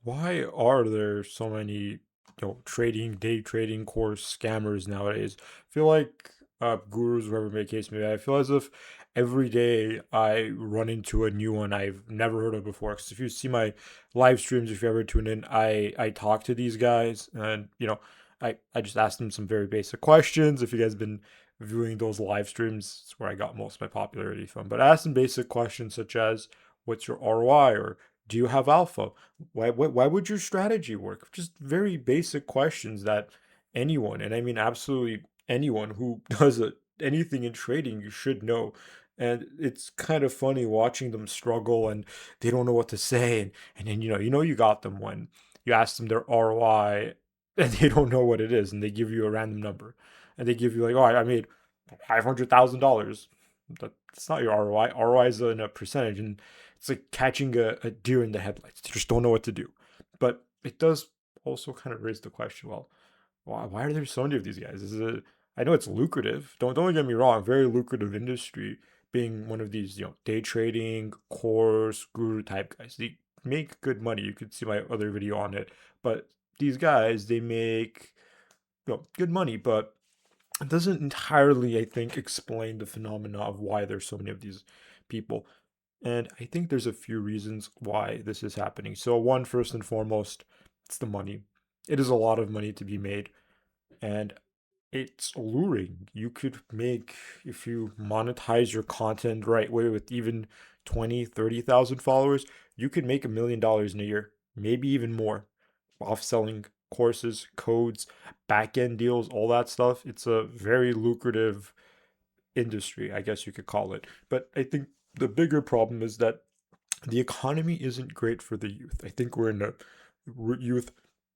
Why are there so many, day trading course scammers nowadays? I feel like gurus, whoever may case may be, I feel as if every day I run into a new one I've never heard of before. Because if you see my live streams, if you ever tune in, I talk to these guys, and I just ask them some very basic questions. If you guys been viewing those live streams, it's where I got most of my popularity from. But I ask them basic questions such as, "What's your ROI?" or "Do you have alpha? Why would your strategy work?" Just very basic questions that anyone, and I mean absolutely anyone who does anything in trading, you should know. And it's kind of funny watching them struggle and they don't know what to say. And then you got them when you ask them their ROI and they don't know what it is, and they give you a random number. And they give you like, "Oh, I made $500,000." That's not your ROI. ROI is in a percentage, and it's like catching a deer in the headlights. They just don't know what to do. But it does also kind of raise the question, well, why are there so many of these guys? I know it's lucrative. Don't get me wrong, very lucrative industry being one of these, day trading, course, guru type guys. They make good money. You could see my other video on it. But these guys, they make good money, but it doesn't entirely, I think, explain the phenomena of why there's so many of these people. And I think there's a few reasons why this is happening. So, one, first and foremost, it's the money. It is a lot of money to be made, and it's alluring. You could make, if you monetize your content right way with even 20, 30,000 followers, you could make $1 million in a year, maybe even more, off selling courses, codes, back end deals, all that stuff. It's a very lucrative industry, I guess you could call it. But I think the bigger problem is that the economy isn't great for the youth. I think we're in a youth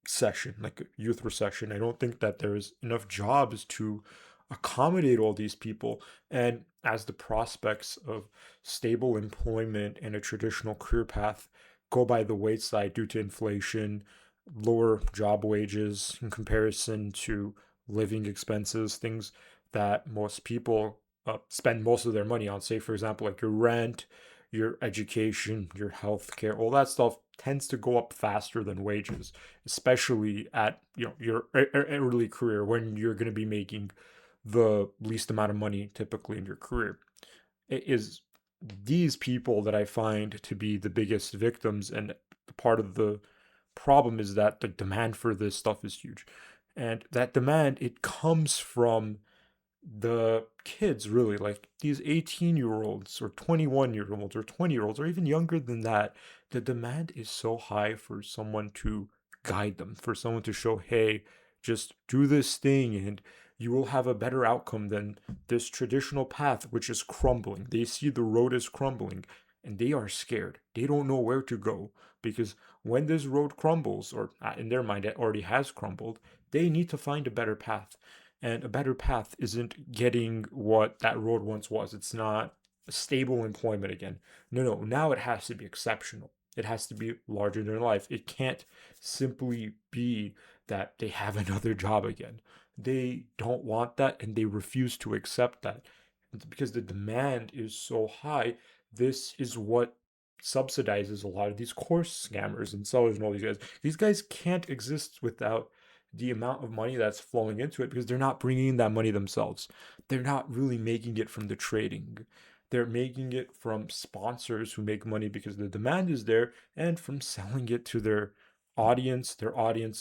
session, like a youth recession. I don't think that there's enough jobs to accommodate all these people. And as the prospects of stable employment and a traditional career path go by the wayside due to inflation, lower job wages in comparison to living expenses, things that most people spend most of their money on, say, for example, like your rent, your education, your health care, all that stuff tends to go up faster than wages, especially at your early career when you're going to be making the least amount of money typically in your career. It is these people that I find to be the biggest victims, and part of the problem is that the demand for this stuff is huge. And that demand, it comes from the kids, really, like these 18-year-olds or 21-year-olds or 20-year-olds or even younger than that. The demand is so high for someone to guide them, for someone to show, "Hey, just do this thing and you will have a better outcome than this traditional path, which is crumbling." They see the road is crumbling and they are scared. They don't know where to go, because when this road crumbles, or in their mind it already has crumbled, they need to find a better path. And a better path isn't getting what that road once was. It's not stable employment again. No, no. Now it has to be exceptional. It has to be larger than life. It can't simply be that they have another job again. They don't want that and they refuse to accept that. It's because the demand is so high. This is what subsidizes a lot of these course scammers and sellers and all these guys. These guys can't exist without the amount of money that's flowing into it, because they're not bringing in that money themselves. They're not really making it from the trading. They're making it from sponsors who make money because the demand is there, and from selling it to their audience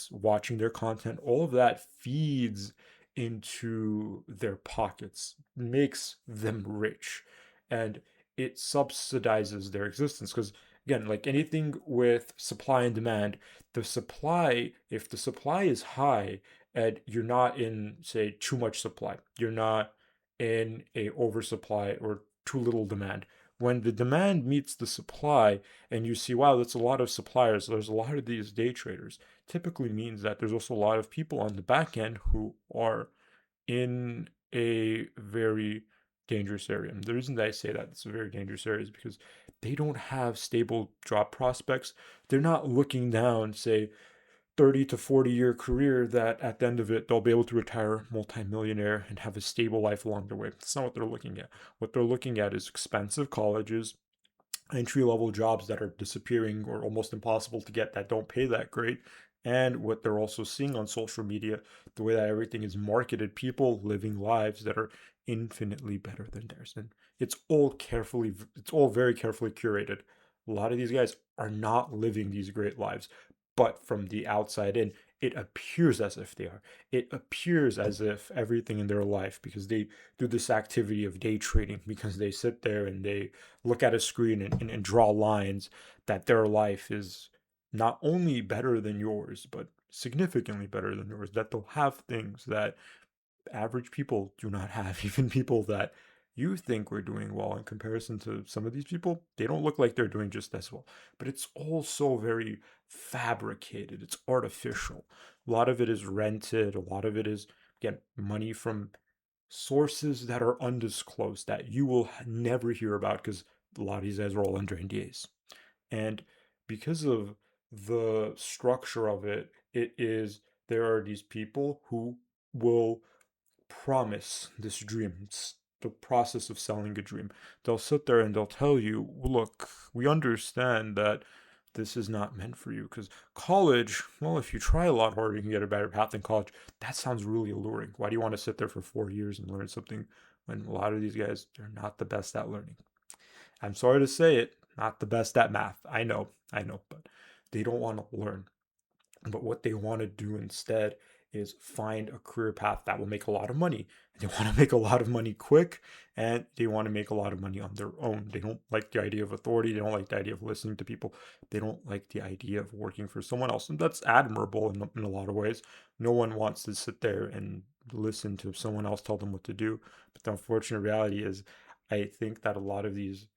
watching their content. All of that feeds into their pockets, makes them rich, and it subsidizes their existence. Because again, like anything with supply and demand, if the supply is high and you're not in, say, too much supply, you're not in a oversupply or too little demand. When the demand meets the supply and you see, wow, that's a lot of suppliers, there's a lot of these day traders, typically means that there's also a lot of people on the back end who are in a very dangerous area. And the reason that I say that it's a very dangerous area is because they don't have stable job prospects. They're not looking down, say, 30 to 40-year career that at the end of it they'll be able to retire multimillionaire and have a stable life along the way. That's not what they're looking at. What they're looking at is expensive colleges, entry level jobs that are disappearing or almost impossible to get that don't pay that great. And what they're also seeing on social media, the way that everything is marketed, people living lives that are infinitely better than theirs. And it's all very carefully curated. A lot of these guys are not living these great lives, but from the outside in, it appears as if they are. It appears as if everything in their life, because they do this activity of day trading, because they sit there and they look at a screen and draw lines, that their life is not only better than yours, but significantly better than yours, that they'll have things that average people do not have. Even people that you think we're doing well in comparison to some of these people, they don't look like they're doing just as well. But it's all so very fabricated, it's artificial. A lot of it is rented, a lot of it is, again, money from sources that are undisclosed that you will never hear about because a lot of these guys are all under NDAs. And because of the structure of it, it is there are these people who will promise this dream. It's the process of selling a dream. They'll sit there and they'll tell you, look, we understand that this is not meant for you because college, well, if you try a lot harder, you can get a better path in college. That sounds really alluring. Why do you want to sit there for 4 years and learn something when a lot of these guys, they're not the best at learning? I'm sorry to say it, not the best at math. I know, but they don't want to learn. But what they want to do instead is find a career path that will make a lot of money. They want to make a lot of money quick and they want to make a lot of money on their own. They don't like the idea of authority. They don't like the idea of listening to people. They don't like the idea of working for someone else. And that's admirable in a lot of ways. No one wants to sit there and listen to someone else tell them what to do. But the unfortunate reality is, I think that a lot of these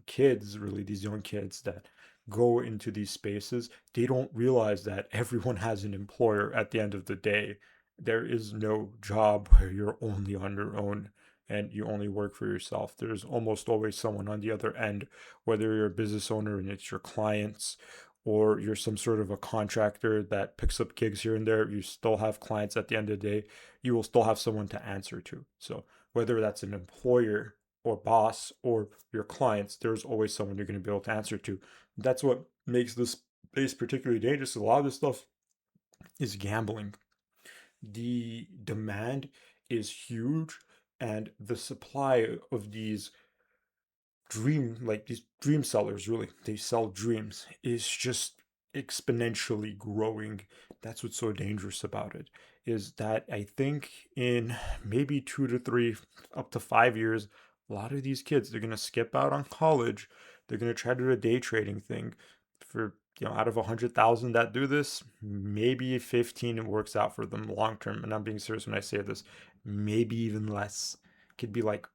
kids, really these young kids that go into these spaces, they don't realize that everyone has an employer at the end of the day. There is no job where you're only on your own and you only work for yourself. There's almost always someone on the other end, whether you're a business owner and it's your clients, or you're some sort of a contractor that picks up gigs here and there, you still have clients at the end of the day. You will still have someone to answer to. So whether that's an employer or boss or your clients, there's always someone you're going to be able to answer to. That's what makes this space particularly dangerous. A lot of this stuff is gambling. The demand is huge, and the supply of these dream sellers, really, they sell dreams, is just exponentially growing. That's what's so dangerous about it, is that I think in maybe 2 to 3 up to 5 years, a lot of these kids, they're going to skip out on college. They're going to try to do a day trading thing. For out of 100,000 that do this, maybe 15 works out for them long term. And I'm being serious when I say this, maybe even less. Could be like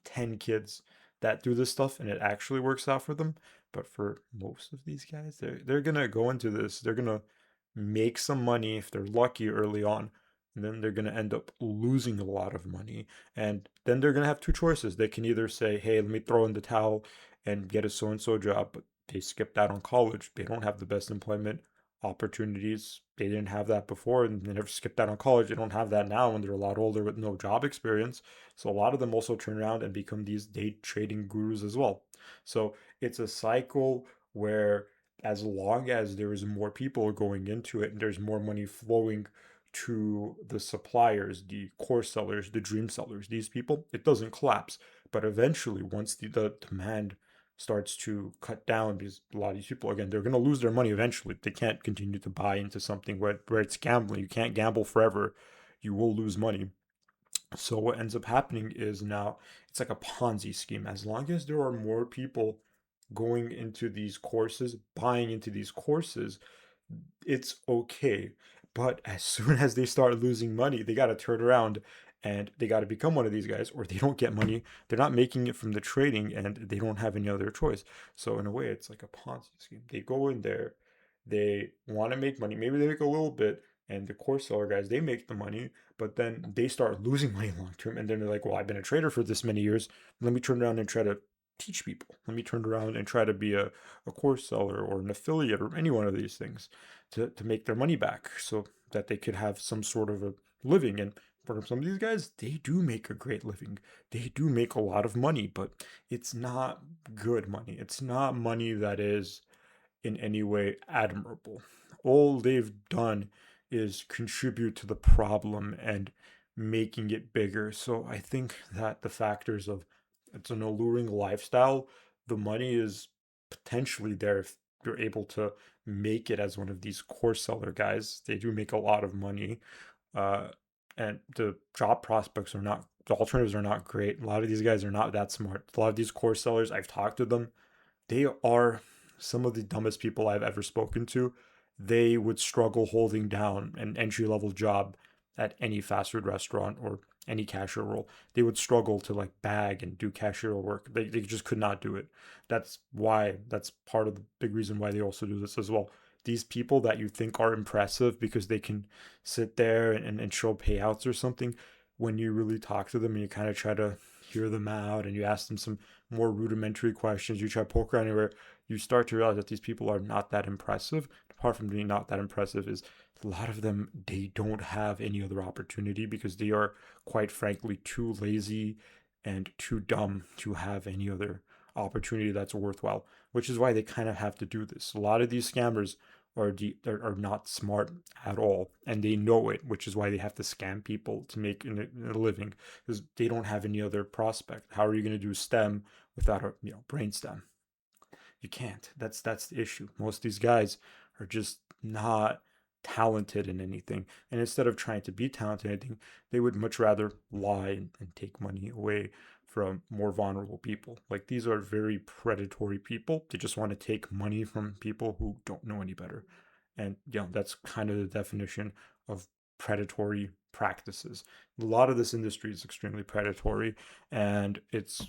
10 kids that do this stuff and it actually works out for them. But for most of these guys, they're gonna go into this, they're gonna make some money if they're lucky early on. And then they're gonna end up losing a lot of money. And then they're gonna have two choices. They can either say, hey, let me throw in the towel and get a so-and-so job, but they skipped out on college. They don't have the best employment opportunities. They didn't have that before and they never skipped out on college. They don't have that now when they're a lot older with no job experience. So a lot of them also turn around and become these day trading gurus as well. So it's a cycle where as long as there is more people going into it and there's more money flowing to the suppliers, the core sellers, the dream sellers, these people, it doesn't collapse. But eventually, once the demand starts to cut down, because a lot of these people, again, they're going to lose their money eventually. They can't continue to buy into something where it's gambling. You can't gamble forever. You will lose money. So what ends up happening is now it's like a Ponzi scheme. As long as there are more people going into these courses, buying into these courses, it's okay. But as soon as they start losing money, they got to turn around and they got to become one of these guys, or they don't get money. They're not making it from the trading and they don't have any other choice. So, in a way, it's like a Ponzi scheme. They go in there, they want to make money. Maybe they make a little bit, and the course seller guys, they make the money, but then they start losing money long term. And then they're like, well, I've been a trader for this many years. Let me turn around and try to teach people. Let me turn around and try to be a course seller or an affiliate or any one of these things to make their money back so that they could have some sort of a living. And for some of these guys, they do make a great living. They do make a lot of money, but it's not good money. It's not money that is in any way admirable. All they've done is contribute to the problem and making it bigger. So I think that the factors of it's an alluring lifestyle, the money is potentially there if you're able to make it as one of these course seller guys. They do make a lot of money. Uh, and the job prospects are not, the alternatives are not great. A lot of these guys are not that smart. A lot of these course sellers, I've talked to them, they are some of the dumbest people I've ever spoken to. They would struggle holding down an entry level job at any fast food restaurant or any cashier role. They would struggle to like bag and do cashier work. They just could not do it. That's part of the big reason why they also do this as well. These people that you think are impressive because they can sit there and show payouts or something, when you really talk to them and you kind of try to hear them out and you ask them some more rudimentary questions, you try to poke around anywhere, you start to realize that these people are not that impressive. Apart from being not that impressive, is a lot of them, they don't have any other opportunity because they are quite frankly too lazy and too dumb to have any other opportunity that's worthwhile, which is why they kind of have to do this. A lot of these scammers are not smart at all, and they know it, which is why they have to scam people to make a living, because they don't have any other prospect. How are you going to do STEM without a brain stem? You can't. That's the issue. Most of these guys are just not talented in anything, and instead of trying to be talented in anything, they would much rather lie and take money away from more vulnerable people. Like, these are very predatory people. They just want to take money from people who don't know any better, and that's kind of the definition of predatory practices. A lot of this industry is extremely predatory, and it's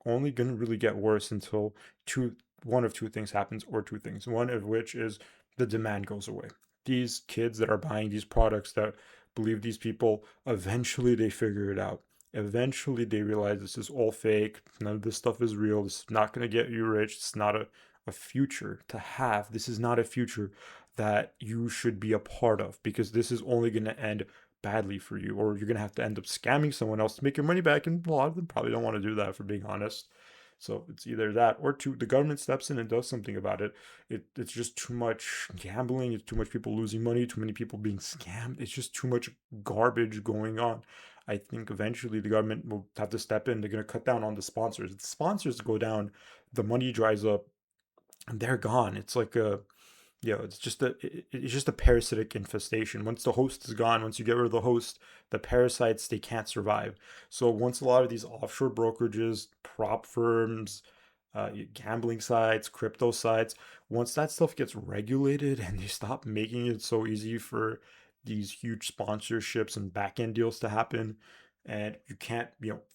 only going to really get worse until one of two things happens, or two things, one of which is the demand goes away. These kids that are buying these products, that believe these people, eventually they figure it out. Eventually they realize this is all fake, none of this stuff is real, this is not going to get you rich, it's not a future to have, this is not a future that you should be a part of, because this is only going to end badly for you, or you're going to have to end up scamming someone else to make your money back. And a lot of them probably don't want to do that, for being honest. So it's either that, or two, the government steps in and does something about it. It's just too much gambling. It's too much people losing money. Too many people being scammed. It's just too much garbage going on. I think eventually the government will have to step in. They're going to cut down on the sponsors. If the sponsors go down, the money dries up, and they're gone. It's like a it's just a parasitic infestation. Once the host is gone, once you get rid of the host, the parasites, they can't survive. So once a lot of these offshore brokerages, prop firms, gambling sites, crypto sites, once that stuff gets regulated and they stop making it so easy for these huge sponsorships and back end deals to happen, and you can't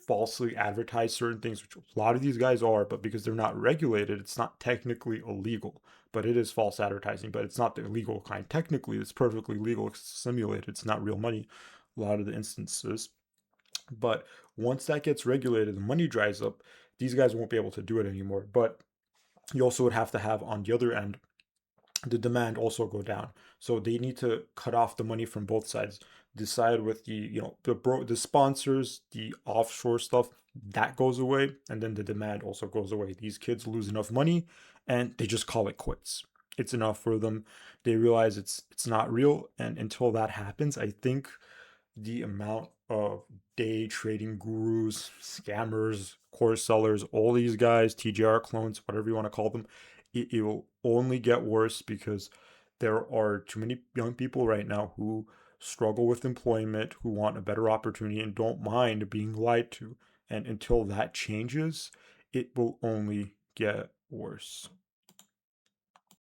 falsely advertise certain things, which a lot of these guys are, but because they're not regulated, it's not technically illegal, but it is false advertising. But it's not the illegal kind. Technically it's perfectly legal, it's simulated, it's not real money, a lot of the instances. But once that gets regulated, the money dries up, these guys won't be able to do it anymore. But you also would have to have, on the other end, the demand also go down. So they need to cut off the money from both sides. Decide with the the sponsors, the offshore stuff, that goes away, and then the demand also goes away. These kids lose enough money, and they just call it quits. It's enough for them. They realize it's not real, and until that happens, I think the amount of day trading gurus, scammers, course sellers, all these guys, TGR clones, whatever you want to call them, it will only get worse, because there are too many young people right now who struggle with employment, who want a better opportunity and don't mind being lied to. And until that changes, it will only get worse.